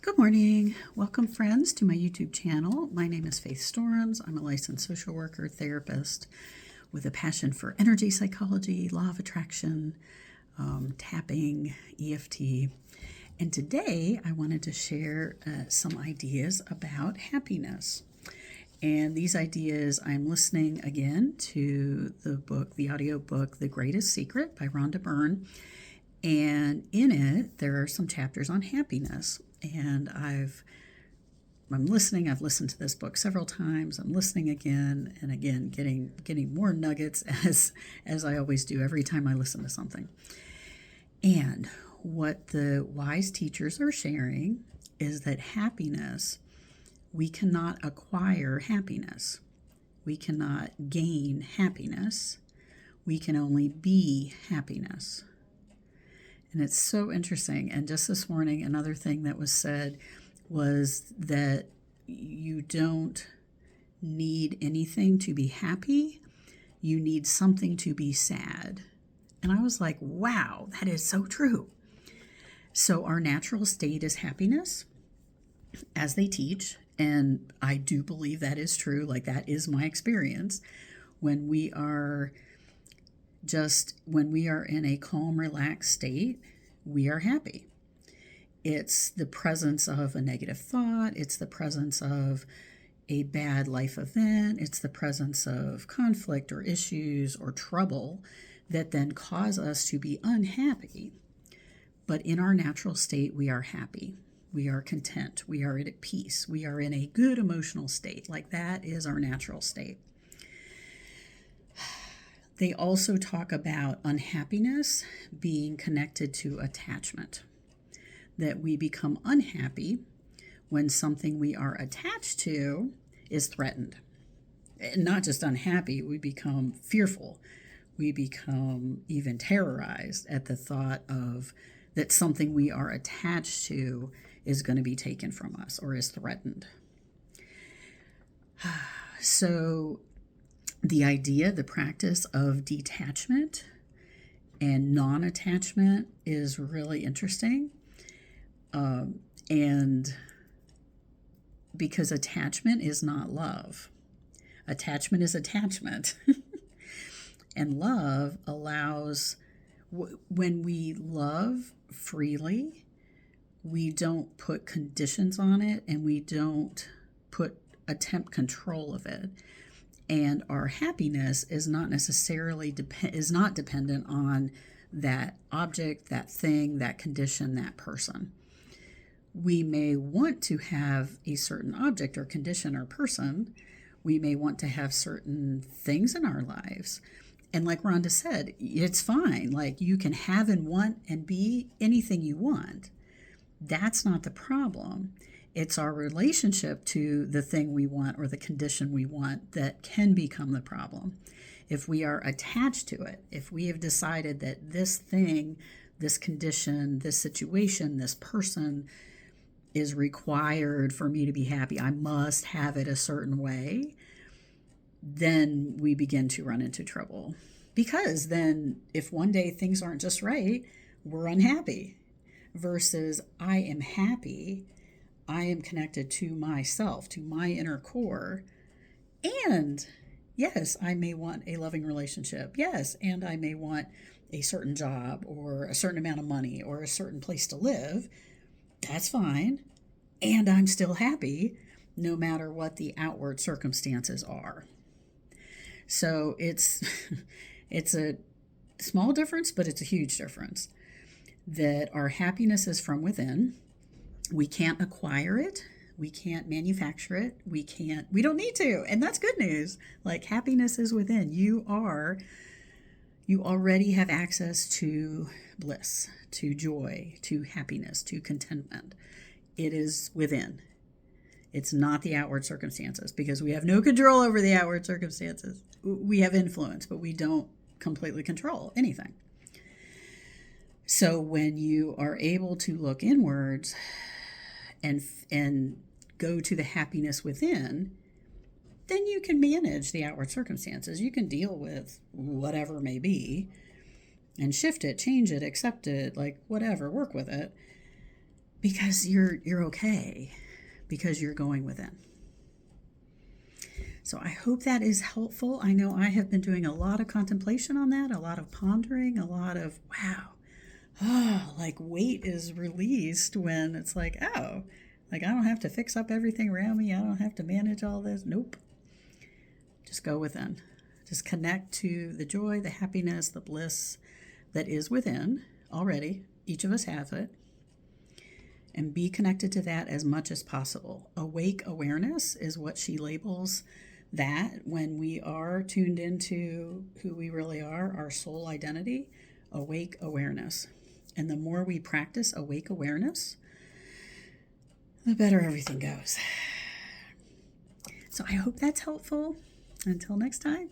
Good morning. Welcome, friends, to my YouTube channel. My name is Faith Storms. I'm a licensed social worker, therapist with a passion for energy psychology, law of attraction, tapping, EFT. And today I wanted to share some ideas about happiness. And these ideas, I'm listening again to the audio book, The Greatest Secret by Rhonda Byrne. And in it, there are some chapters on happiness. And I'm listening. I've listened to this book several times. I'm listening again and again, getting more nuggets as I always do every time I listen to something. And what the wise teachers are sharing is that happiness, we cannot acquire happiness. We cannot gain happiness. We can only be happiness. And it's so interesting. And just this morning, another thing that was said was that you don't need anything to be happy. You need something to be sad. And I was like, wow, that is so true. So our natural state is happiness, as they teach. And I do believe that is true. Like, that is my experience. When we are in a calm, relaxed state, we are happy. It's the presence of a negative thought. It's the presence of a bad life event. It's the presence of conflict or issues or trouble that then cause us to be unhappy. But in our natural state, we are happy. We are content. We are at peace. We are in a good emotional state. Like, that is our natural state. They also talk about unhappiness being connected to attachment, that we become unhappy when something we are attached to is threatened. And not just unhappy, we become fearful. We become even terrorized at the thought of that something we are attached to is going to be taken from us or is threatened. So the practice of detachment and non-attachment is really interesting. And because attachment is not love. Attachment is attachment. And love allows, when we love freely, we don't put conditions on it and we don't attempt control of it. And our happiness is not necessarily dependent on that object, that thing, that condition, that person. We may want to have a certain object or condition or person. We may want to have certain things in our lives. And like Rhonda said, it's fine. Like, you can have and want and be anything you want. That's not the problem. It's our relationship to the thing we want or the condition we want that can become the problem. If we are attached to it, if we have decided that this thing, this condition, this situation, this person is required for me to be happy, I must have it a certain way, then we begin to run into trouble. Because then if one day things aren't just right, we're unhappy. Versus I am happy, I am connected to myself, to my inner core. And yes, I may want a loving relationship. Yes, and I may want a certain job or a certain amount of money or a certain place to live. That's fine. And I'm still happy no matter what the outward circumstances are. So it's a small difference, but it's a huge difference. That our happiness is from within. We can't acquire it. We can't manufacture it. We don't need to. And that's good news. Like, happiness is within. You already have access to bliss, to joy, to happiness, to contentment. It is within. It's not the outward circumstances, because we have no control over the outward circumstances. We have influence, but we don't completely control anything. So when you are able to look inwards and go to the happiness within, then you can manage the outward circumstances. You can deal with whatever may be and shift it, change it, accept it, like whatever, work with it. because you're okay, because you're going within. So I hope that is helpful. I know I have been doing a lot of contemplation on that, a lot of pondering, a lot of wow. Oh, like weight is released when it's like, oh, like I don't have to fix up everything around me. I don't have to manage all this. Nope. Just go within. Just connect to the joy, the happiness, the bliss that is within already. Each of us has it. And be connected to that as much as possible. Awake awareness is what she labels that when we are tuned into who we really are, our soul identity, awake awareness. And the more we practice awake awareness, the better everything goes. So I hope that's helpful. Until next time.